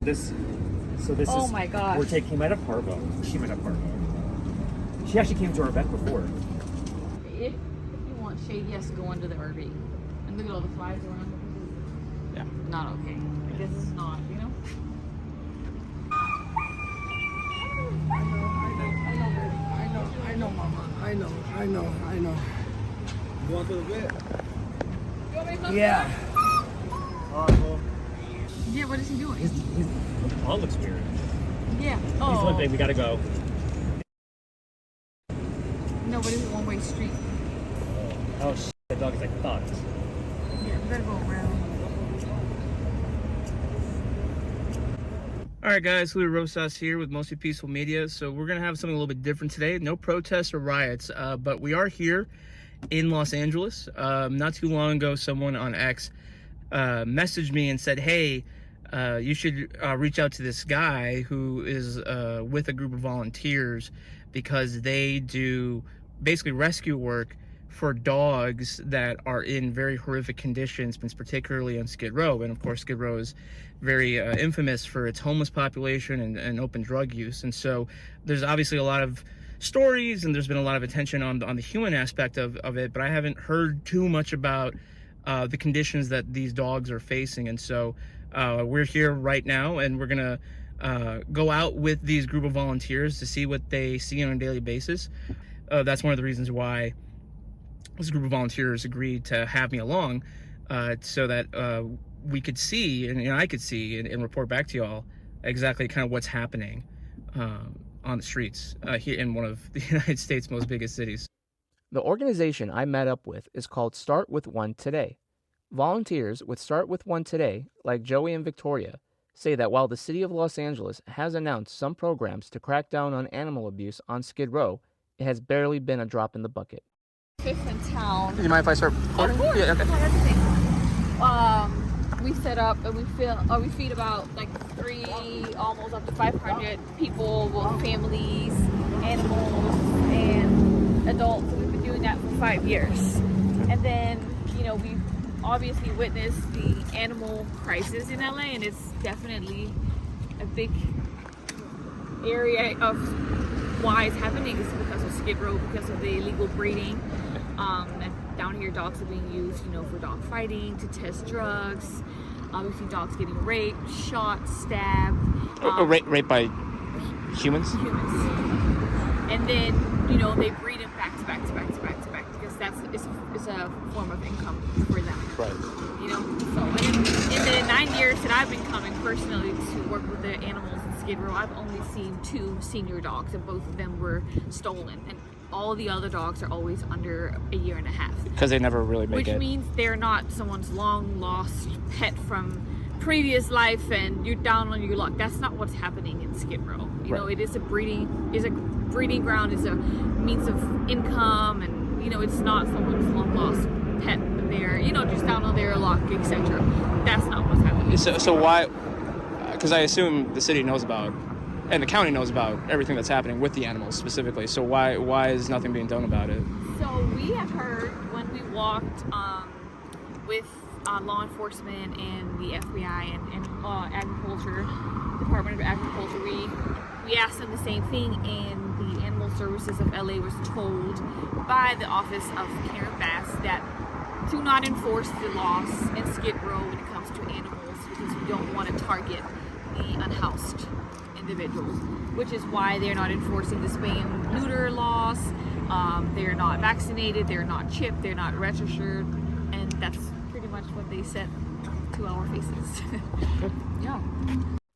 This, so this Oh is. my gosh. We're taking. He might have parvo. She might have parvo. She actually came to our event before. If you want shade, he has to go under the RV. And look at all the flies around. Yeah. Not okay. Like, this is not, you know? I know, Mama. I know. Going to the vet? Yeah. All right, well. Yeah, what is he doing? His paw looks weird. Yeah. He's Oh. limping. We gotta go. No, but it's a one-way street. Oh shit! The dog is like fucked. Yeah, we better go around. All right, guys, Louis Rosas here with Mostly Peaceful Media. So we're going to have something a little bit different today. No protests or riots, but we are here in Los Angeles. Not too long ago, someone on X messaged me and said, hey, you should reach out to this guy who is with a group of volunteers because they do basically rescue work for dogs that are in very horrific conditions, particularly on Skid Row. And of course, Skid Row is very infamous for its homeless population and open drug use. And so there's obviously a lot of stories and there's been a lot of attention on the human aspect of it, but I haven't heard too much about the conditions that these dogs are facing. And so we're here right now and we're gonna go out with these group of volunteers to see what they see on a daily basis. That's one of the reasons why this group of volunteers agreed to have me along, so that we could see, and I could see and report back to y'all exactly kind of what's happening on the streets here in one of the United States' most biggest cities. The organization I met up with is called Start With One Today. Volunteers with Start With One Today, like Joey and Victoria, say that while the city of Los Angeles has announced some programs to crack down on animal abuse on Skid Row, it has barely been a drop in the bucket. Fifth in town. Do you mind if I start recording? Of course. Yeah, okay. We set up and we feed about like 3, almost up to 500 people, both families, animals, and adults. We've been doing that for 5 years. And then, we've obviously witnessed the animal crisis in LA, and it's definitely a big area of why it's happening is because of Skid Row, because of the illegal breeding. And down here, dogs are being used, for dog fighting, to test drugs. We see dogs getting raped, shot, stabbed. Raped by humans? Humans. And then, they breed them back to back because it's a form of income for them. Right. So in the 9 years that I've been coming personally to work with the animals in Skid Row, I've only seen 2 senior dogs, and both of them were stolen. And all the other dogs are always under a year and a half. Because they never really make it. Which means they're not someone's long lost pet from previous life and you're down on your luck. That's not what's happening in Skid Row. It is a breeding ground, is a means of income, and it's not someone's long lost pet there, just down on their luck, etc. That's not what's happening. So why? Because I assume the city knows about, and the county knows about everything that's happening with the animals specifically. So why is nothing being done about it? So we have heard when we walked with law enforcement and the FBI and agriculture, Department of Agriculture, we asked them the same thing, and the Animal Services of LA was told by the office of Karen Bass that do not enforce the laws in Skid Row when it comes to animals, because we don't want to target the unhoused individuals, which is why they're not enforcing the spay and neuter laws. They're not vaccinated, they're not chipped, they're not registered, and that's pretty much what they said to our faces. Yeah.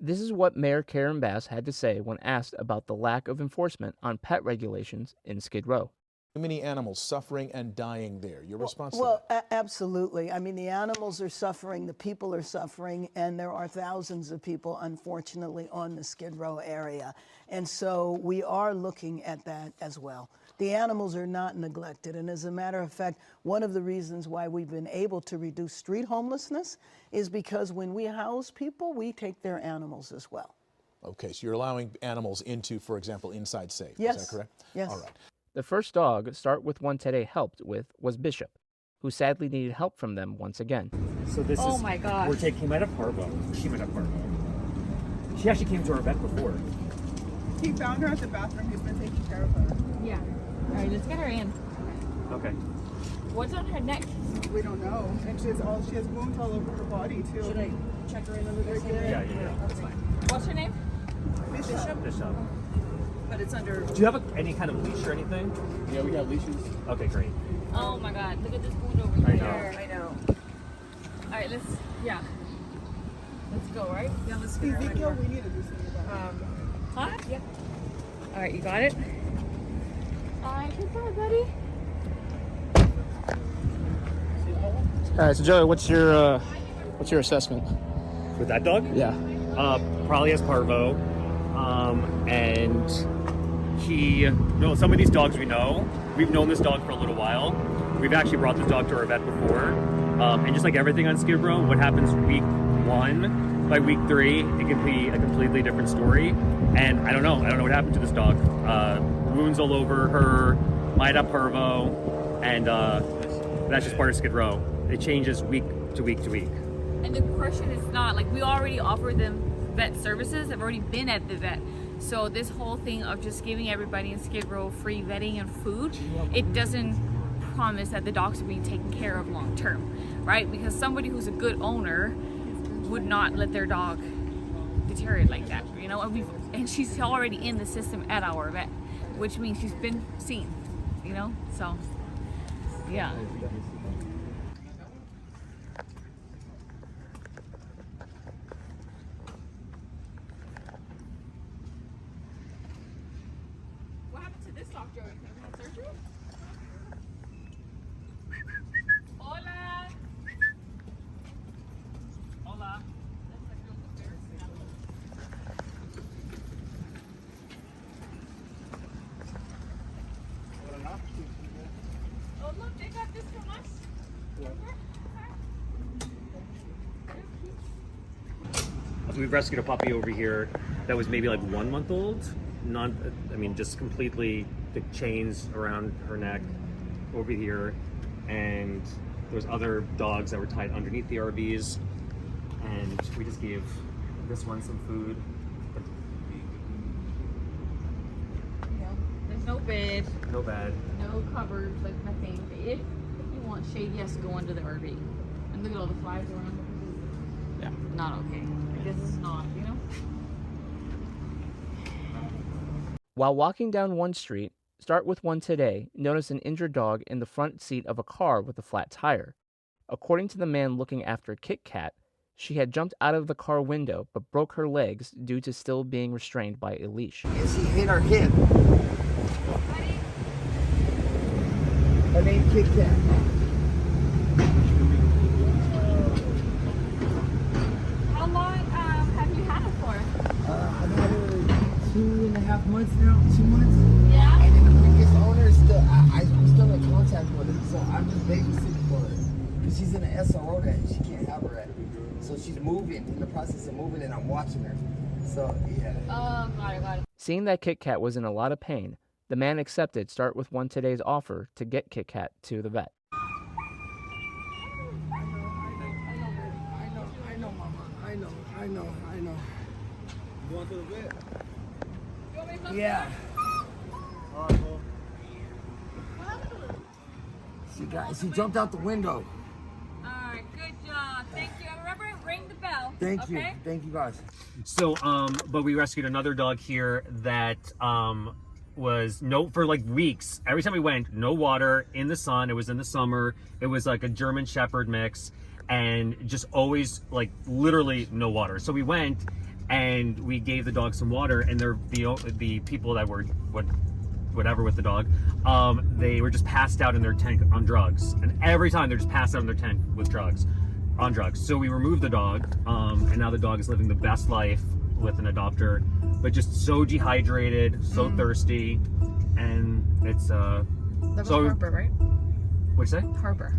This is what Mayor Karen Bass had to say when asked about the lack of enforcement on pet regulations in Skid Row. Too many animals suffering and dying there. Your response to Well, that? absolutely. I mean, the animals are suffering, the people are suffering, and there are thousands of people, unfortunately, on the Skid Row area. And so we are looking at that as well. The animals are not neglected. And as a matter of fact, one of the reasons why we've been able to reduce street homelessness is because when we house people, we take their animals as well. Okay, so you're allowing animals into, for example, inside safe. Yes. Is that correct? Yes. All right. The first dog Start With One Today helped with was Bishop, who sadly needed help from them once again. So this is. Oh my gosh. We're taking. He might have parvo. She might have parvo. She actually came to our vet before. He found her at the bathroom. He's been taking care of her. Yeah. All right, let's get her in. Okay. What's on her neck? We don't know. And she has wounds all over her body too. Should I check her in under this area? Yeah. That's fine. What's her name? Bishop. Bishop. But it's under. Do you have any kind of leash or anything? Yeah, we got leashes. Okay, great. Oh my God! Look at this wound over I here. know. I know. All right, let's go. Right? Yeah, let's get her right Ezekiel, here. we need to do something about it. Huh? Yeah. All right, you got it. All right, good job, buddy. All right, so Joey, what's your assessment? With that dog? Yeah. Probably has parvo. And some of these dogs we know. We've known this dog for a little while. We've actually brought this dog to our vet before. And just like everything on Skid Row, what happens week 1, by week 3, it can be a completely different story. And I don't know what happened to this dog. Wounds all over her, might have parvo, and that's just part of Skid Row. It changes week to week to week. And the question is not like we already offer them vet services. They've already been at the vet. So this whole thing of just giving everybody in Skid Row free vetting and food, it doesn't promise that the dogs are being taken care of long term, right? Because somebody who's a good owner would not let their dog deteriorate like that, you know. And she's already in the system at our vet, which means she's been seen, you know. So yeah. What happened to this dog, Joey? Have you had surgery? Hola. Hola. Oh look, they got this from us. We've rescued a puppy over here that was maybe like 1 month old. Just completely the chains around her neck over here. And there was other dogs that were tied underneath the RVs. And we just gave this one some food. There's no bed, No bed. no cupboards, like nothing. If you want shade, yes, go under the RV. And look at all the flies around. Yeah. Not okay. I guess it's not, you know? While walking down one street, Start With One Today noticed an injured dog in the front seat of a car with a flat tire. According to the man looking after Kit Kat, she had jumped out of the car window but broke her legs due to still being restrained by a leash. Yes, he hit her hip. Her name Kit Kat. How long have you had it for? I've had her 2.5 months now, 2 months. Yeah? And then the previous owner is still, I'm still in contact with her, so I'm just babysitting for her. Because she's in an SRO that she can't have her at. So she's moving, in the process of moving, and I'm watching her. So, yeah. Got it. Seeing that Kit Kat was in a lot of pain, the man accepted Start With One Today's offer to get Kit Kat to the vet. I know, Mama. I know. You going to the vet? Yeah. All right, well. She jumped out the window. Alright, good job. Thank you. And remember, ring the bell. Thank you. Okay? Thank you, guys. So, but we rescued another dog here that was for like weeks. Every time we went, no water, in the sun. It was in the summer. It was like a German Shepherd mix, and just always like literally no water. So we went and we gave the dog some water, and the people that were whatever with the dog, they were just passed out in their tent on drugs, and every time they're just passed out in their tent with drugs. So we removed the dog, and now the dog is living the best life with an adopter, but just so dehydrated, so thirsty, and it's That was Harper, right? What'd you say? Harper.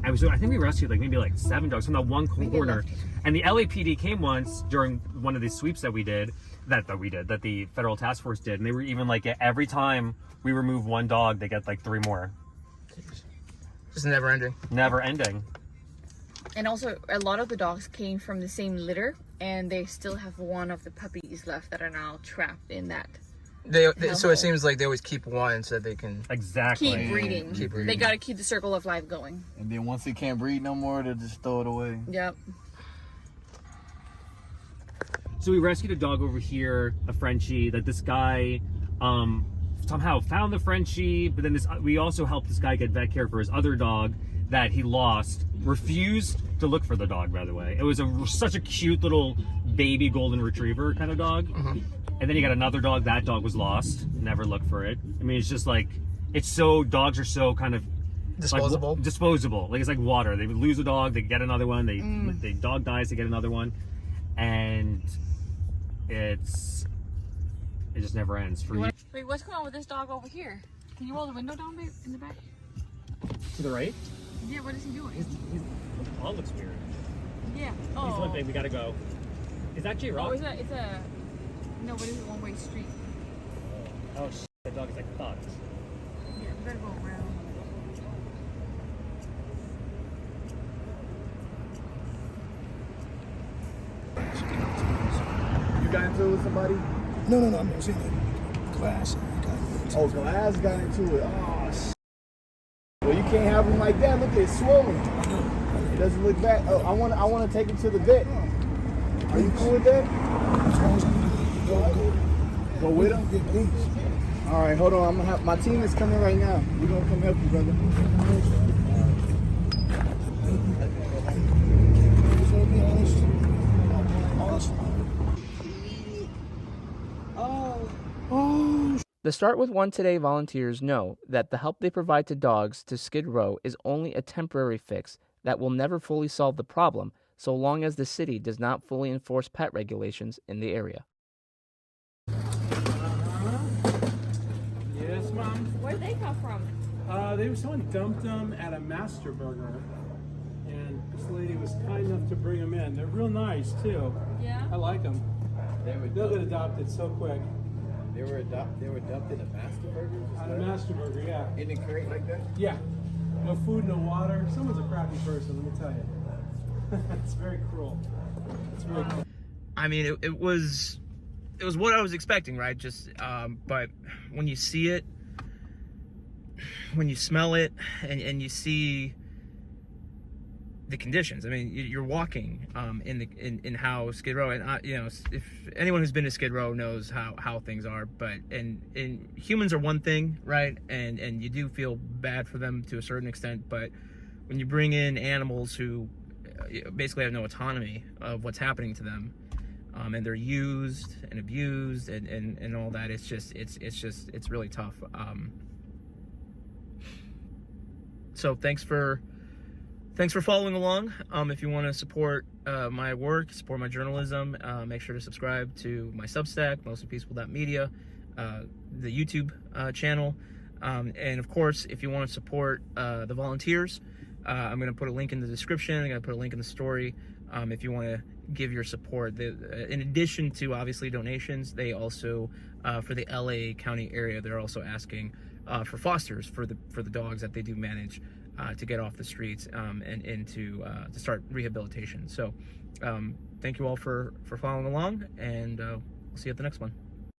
And so I think we rescued like 7 dogs from that one corner. And the LAPD came once during one of these sweeps that we did, that the federal task force did, and they were even like, every time we remove one dog, they get like 3 more. Just never ending. Never ending. And also, a lot of the dogs came from the same litter, and they still have one of the puppies left that are now trapped in that. So it seems like they always keep one so that they can Exactly. Keep breeding. They got to keep the circle of life going. And then once it can't breed no more, they'll just throw it away. Yep. So we rescued a dog over here, a Frenchie, that this guy somehow found the Frenchie, but then we also helped this guy get vet care for his other dog that he lost, refused to look for the dog, by the way. It was such a cute little baby golden retriever kind of dog. Mm-hmm. And then he got another dog, that dog was lost, never looked for it. I mean, it's just like, dogs are so kind of disposable. Disposable. Like, it's like water. They would lose a dog, they get another one, they dog dies, they get another one. And it just never ends for you. Wait, what's going on with this dog over here? Can you roll the window down, babe, in the back? To the right? Yeah, what is he doing? His paw looks weird. Yeah. He's Oh. limping, we gotta go. Is that J-Rock? Oh, it's a... No, but it's a one-way street. Oh, shit, that dog is like fucked. Yeah, we better go around. You got into it with somebody? No, I'm saying the glass. Oh, Glass got into it. Oh, shit. Well, you can't have him like that. Look, it's swollen. It doesn't look bad. Oh, I want to take him to the vet. Are you cool with that? Go with him? Yeah, please. All right, hold on. I'm gonna have my team is coming right now. We're gonna come help you, brother. The Start With One Today volunteers know that the help they provide to dogs to Skid Row is only a temporary fix that will never fully solve the problem so long as the city does not fully enforce pet regulations in the area. Yes, Mom. Where'd they come from? Someone dumped them at a Master Burger, and this lady was kind enough to bring them in. They're real nice too. Yeah. I like them. They'll get adopted so quick. They were dumped in a Master Burger? At a Master Burger, yeah. In a crate like that? Yeah. No food, no water. Someone's a crappy person, let me tell you. It's very cruel. It's very cruel. I mean, it was what I was expecting, right? Just, but when you see it, when you smell it, and you see the conditions. I mean, you're walking in how Skid Row, and you know, if anyone who's been to Skid Row knows how things are. But and humans are one thing, right? And you do feel bad for them to a certain extent. But when you bring in animals who basically have no autonomy of what's happening to them, and they're used and abused and all that, it's really tough. So thanks for following along. If you want to support my work, support my journalism, make sure to subscribe to my Substack, mostlypeaceful.media, the YouTube channel, and of course, if you want to support the volunteers, I'm going to put a link in the description. I'm going to put a link in the story. If you want to give your support, in addition to obviously donations, they also for the LA County area, they're also asking for fosters for the dogs that they do manage to get off the streets and to start rehabilitation. So thank you all for following along, and we'll see you at the next one.